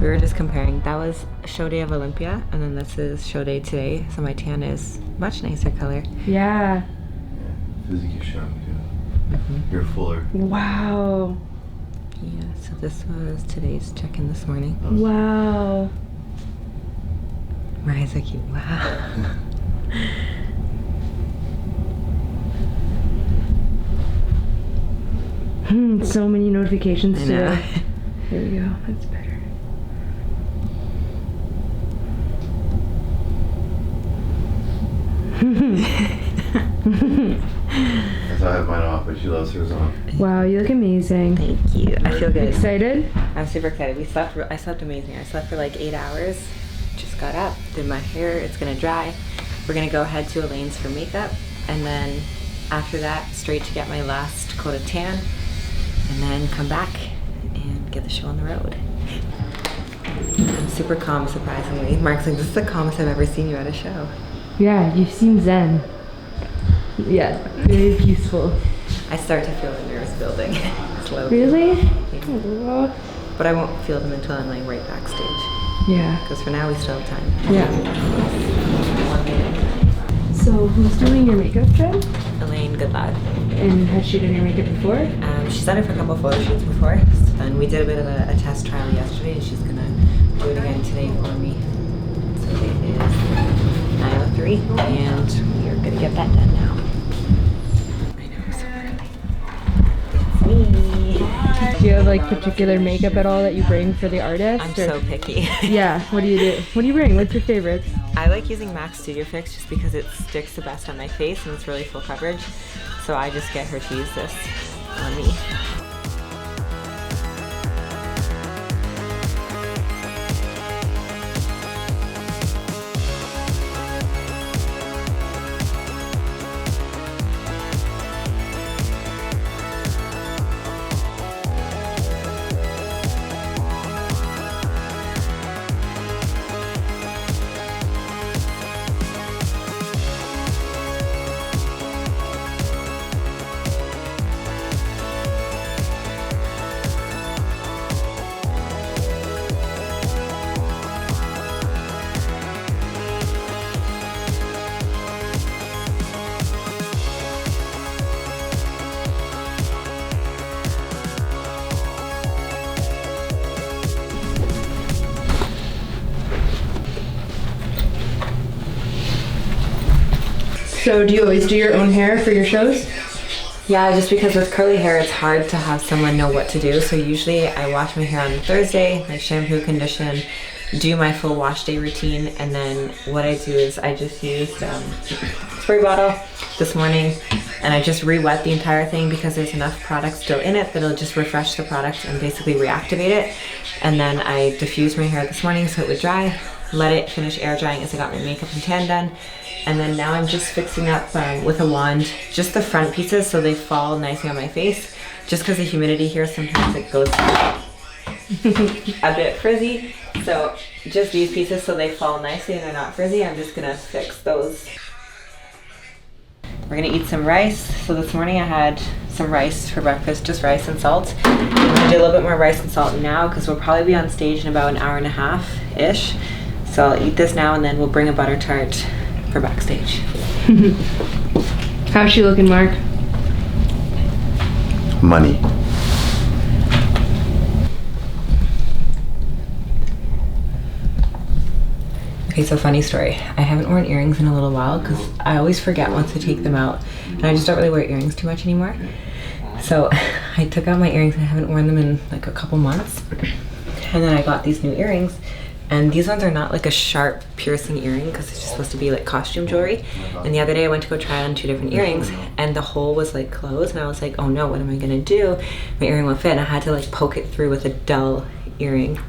We were just comparing. That was show day of Olympia, and then this is show day today. So my tan is much nicer color. Yeah. Physically sharp, yeah. You're fuller. Wow. Yeah, so this was today's check-in this morning. Wow. My eyes are cute. Wow. So many notifications I know. today. There we go. That's better. That's how I have mine off, but she loves hers on. Wow, you look amazing. Thank you. I feel good. Excited? I'm super excited. I slept amazing. I slept for like 8 hours. Just got up, did my hair. It's gonna dry. We're gonna go ahead to Elaine's for makeup, and then after that, straight to get my last coat of tan, and then come back and get the show on the road. I'm super calm, surprisingly. Mark's like, this is the calmest I've ever seen you at a show. Yeah, you seem zen. Yeah, very peaceful. I start to feel the nerves building slowly. Really? Yeah. But I won't feel them until I'm like right backstage. Yeah. Because for now we still have time. Yeah. 1 minute. So who's doing your makeup, Jen? Elaine, good luck. And has she done your makeup before? She's done it for a couple photo shoots before, and we did a bit of a test trial yesterday, and she's gonna do it again today for me. So it is 9:03, and we are gonna get that done now. I know, I'm so early. It's me. Do you have like particular makeup at all that you bring for the artist? I'm or? so picky. Yeah, what do you do? What do you bring? What's your favorites? I like using MAC Studio Fix just because it sticks the best on my face and it's really full coverage. So I just get her to use this on me. So do you always do your own hair for your shows? Yeah, just because with curly hair, it's hard to have someone know what to do. So usually I wash my hair on Thursday, like shampoo, condition, do my full wash day routine, and then what I do is I just used spray bottle this morning, and I just re-wet the entire thing because there's enough product still in it that it'll just refresh the product and basically reactivate it. And then I diffused my hair this morning so it would dry, let it finish air drying as I got my makeup and tan done. And then now I'm just fixing up with a wand, just the front pieces so they fall nicely on my face. Just because the humidity here, sometimes it goes a bit frizzy. So just these pieces so they fall nicely and they're not frizzy. I'm just gonna fix those. We're gonna eat some rice. So this morning I had some rice for breakfast, just rice and salt. I'm gonna do a little bit more rice and salt now because we'll probably be on stage in about an hour and a half-ish. So I'll eat this now and then we'll bring a butter tart for backstage. How's she looking, Mark? Money. Okay, so funny story. I haven't worn earrings in a little while because I always forget once I take them out, and I just don't really wear earrings too much anymore. So I took out my earrings and I haven't worn them in like a couple months. And then I got these new earrings, and these ones are not like a sharp piercing earring because it's just supposed to be like costume jewelry. And the other day I went to go try on 2 different earrings and the hole was like closed, and I was like, oh no, what am I gonna do? My earring won't fit, and I had to like poke it through with a dull earring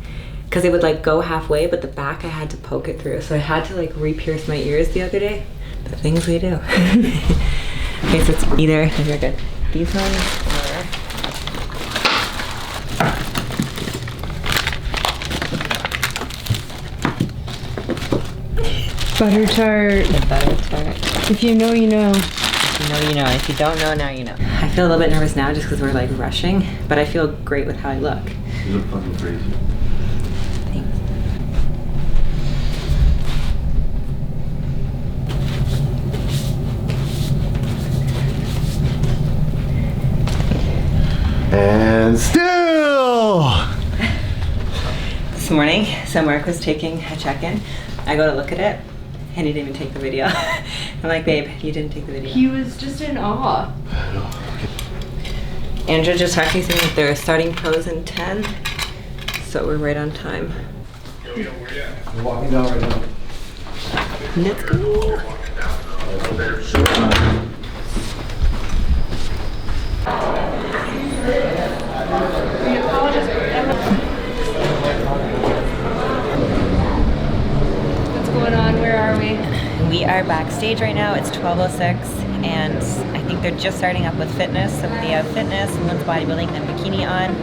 because it would like go halfway, but the back I had to poke it through. So I had to like re-pierce my ears the other day. The things we do. Okay, so it's either, you're good, these ones or Butter tart. the butter tart. If you know, you know. If you know, you know. If you don't know, now you know. I feel a little bit nervous now just because we're like rushing, but I feel great with how I look. You look fucking crazy. Thanks. stand still! This morning, so Mark was taking a check-in. I go to look at it, and he didn't even take the video. I'm like, babe, you didn't take the video. He was just in awe. Andrew just talking to me that they're starting pros in 10, so we're right on time. We're walking down right now. Let's go. What's going on? Where are we? We are backstage right now. It's 12:06, and I think they're just starting up with fitness. So they have fitness, women's bodybuilding, then bikini on.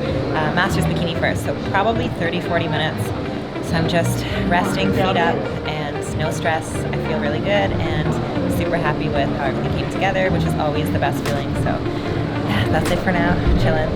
Master's bikini first, so probably 30-40 minutes. So I'm just resting, feet up, and no stress. I feel really good and super happy with how everything came together, which is always the best feeling. So yeah, that's it for now. Chilling.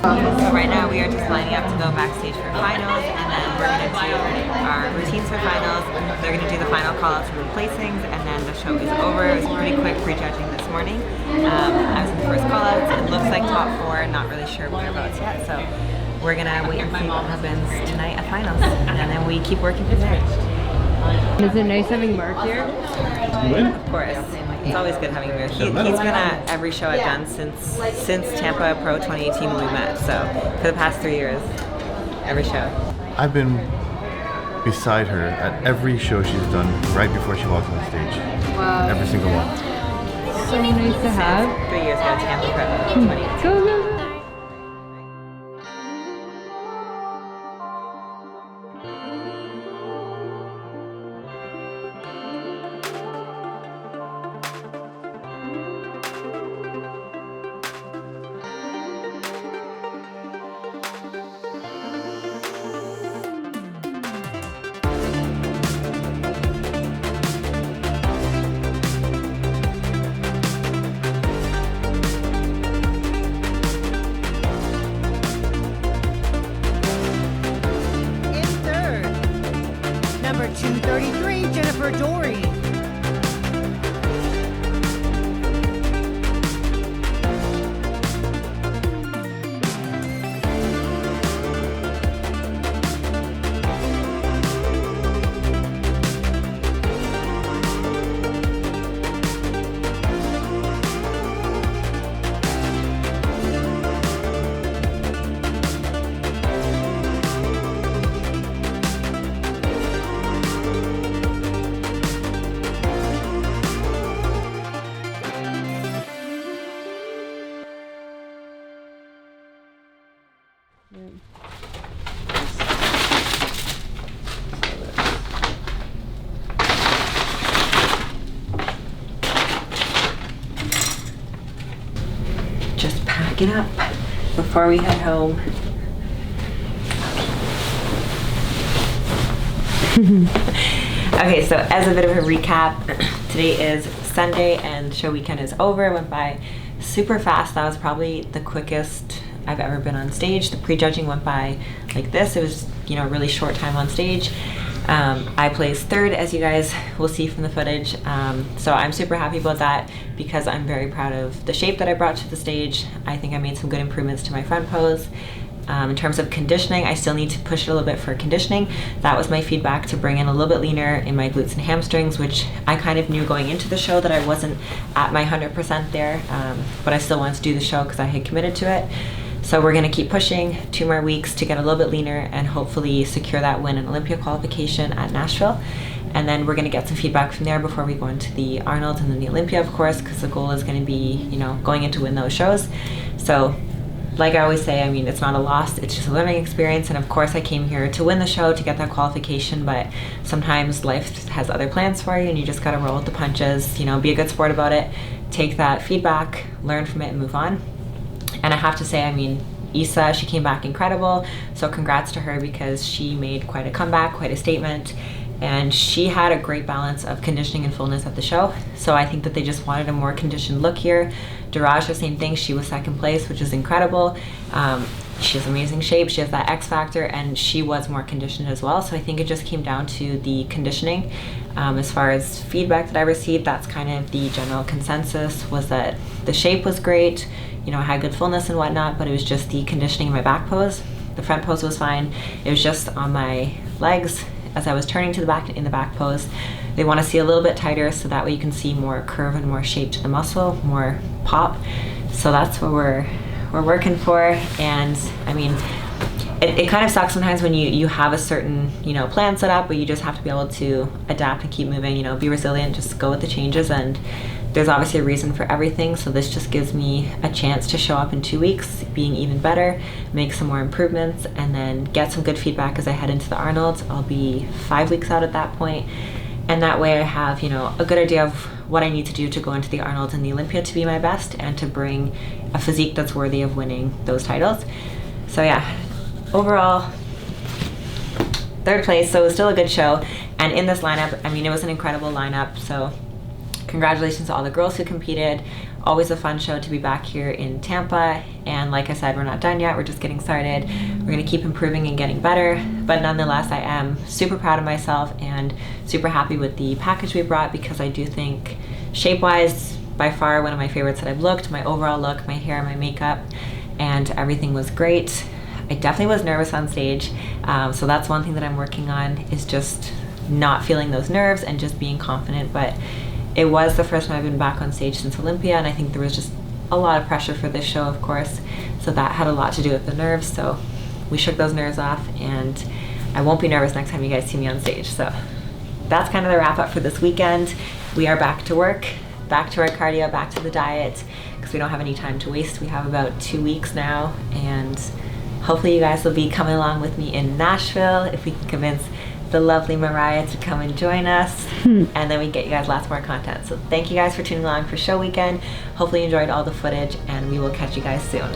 So right now we are just lining up to go backstage for finals, and then we're going to do our routines for finals. They're going to do the final call-outs for the placings, and then the show is over. It was pretty quick pre-judging this morning. I was in the first call-outs. It looks like top 4, not really sure whereabouts yet, so we're going to wait and see what happens tonight at finals, and then we keep working from there. Is it nice having Mark here? Of course. It's always good having him here. He's been at every show I've done since Tampa Pro 2018 when we met. So for the past 3 years, every show. I've been beside her at every show she's done right before she walks on stage. Wow. Every single one. So nice to have. 3 years ago, Tampa Pro 2018. Go, go, go. Number 233, Jennifer Dorie. Just pack it up before we head home. Okay, so as a bit of a recap, today is Sunday and show weekend is over. It went by super fast. That was probably the quickest I've ever been on stage. The prejudging went by like this. It was, you know, a really short time on stage. I placed 3rd, as you guys will see from the footage. So I'm super happy about that because I'm very proud of the shape that I brought to the stage. I think I made some good improvements to my front pose. In terms of conditioning, I still need to push it a little bit for conditioning. That was my feedback, to bring in a little bit leaner in my glutes and hamstrings, which I kind of knew going into the show that I wasn't at my 100% there, but I still wanted to do the show because I had committed to it. So we're gonna keep pushing 2 more weeks to get a little bit leaner and hopefully secure that win in Olympia qualification at Nashville. And then we're gonna get some feedback from there before we go into the Arnold and then the Olympia, of course, because the goal is gonna be, you know, going in to win those shows. So like I always say, I mean, it's not a loss, it's just a learning experience. And of course I came here to win the show, to get that qualification, but sometimes life has other plans for you and you just gotta roll with the punches, you know, be a good sport about it, take that feedback, learn from it and move on. And I have to say, I mean, Issa, she came back incredible, so congrats to her because she made quite a comeback, quite a statement, and she had a great balance of conditioning and fullness at the show. So I think that they just wanted a more conditioned look here. Daraj, the same thing, she was second place, which is incredible. She has amazing shape, she has that X factor, and she was more conditioned as well. So I think it just came down to the conditioning. As far as feedback that I received, that's kind of the general consensus, was that the shape was great, you know, I had good fullness and whatnot, but it was just the conditioning in my back pose. The front pose was fine. It was just on my legs as I was turning to the back in the back pose. They want to see a little bit tighter so that way you can see more curve and more shape to the muscle, more pop. So that's what we're working for. And I mean, it kind of sucks sometimes when you have a certain, you know, plan set up, but you just have to be able to adapt and keep moving, you know, be resilient, just go with the changes. And there's obviously a reason for everything, so this just gives me a chance to show up in 2 weeks being even better, make some more improvements, and then get some good feedback as I head into the Arnold. I'll be 5 weeks out at that point, and that way I have, you know, a good idea of what I need to do to go into the Arnold and the Olympia to be my best and to bring a physique that's worthy of winning those titles. So yeah, overall, 3rd place, so it was still a good show. And in this lineup, I mean, it was an incredible lineup, so congratulations to all the girls who competed. Always a fun show to be back here in Tampa. And like I said, we're not done yet. We're just getting started. We're gonna keep improving and getting better. But nonetheless, I am super proud of myself and super happy with the package we brought, because I do think shape-wise, by far one of my favorites that I've looked. My overall look, my hair, my makeup, and everything was great. I definitely was nervous on stage. So that's one thing that I'm working on, is just not feeling those nerves and just being confident. But it was the first time I've been back on stage since Olympia, and I think there was just a lot of pressure for this show, of course, so that had a lot to do with the nerves. So we shook those nerves off, and I won't be nervous next time you guys see me on stage. So that's kind of the wrap up for this weekend. We are back to work, back to our cardio, back to the diet, because we don't have any time to waste. We have about 2 weeks now, and hopefully you guys will be coming along with me in Nashville if we can convince the lovely Mariah to come and join us, and then we get you guys lots more content. So thank you guys for tuning along for show weekend. Hopefully you enjoyed all the footage, and we will catch you guys soon.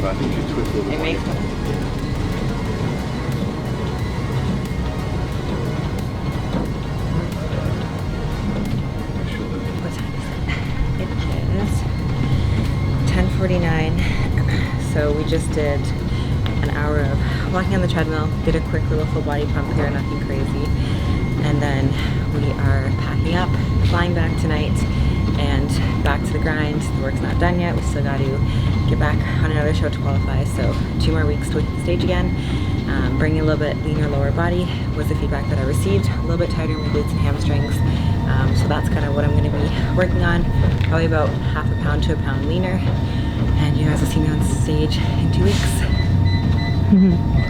I think you twist a little It more. makes What time is it? It is 10:49. So we just did an hour of walking on the treadmill, did a quick little full body pump here, nothing crazy. And then we are packing up, flying back tonight, and back to the grind. The work's not done yet. We still got to get back on another show to qualify. So 2 more weeks to hit the stage again. Bringing a little bit leaner lower body was the feedback that I received. A little bit tighter in my glutes and hamstrings. So that's kind of what I'm going to be working on. Probably about half a pound to a pound leaner. And you guys will see me on stage in 2 weeks.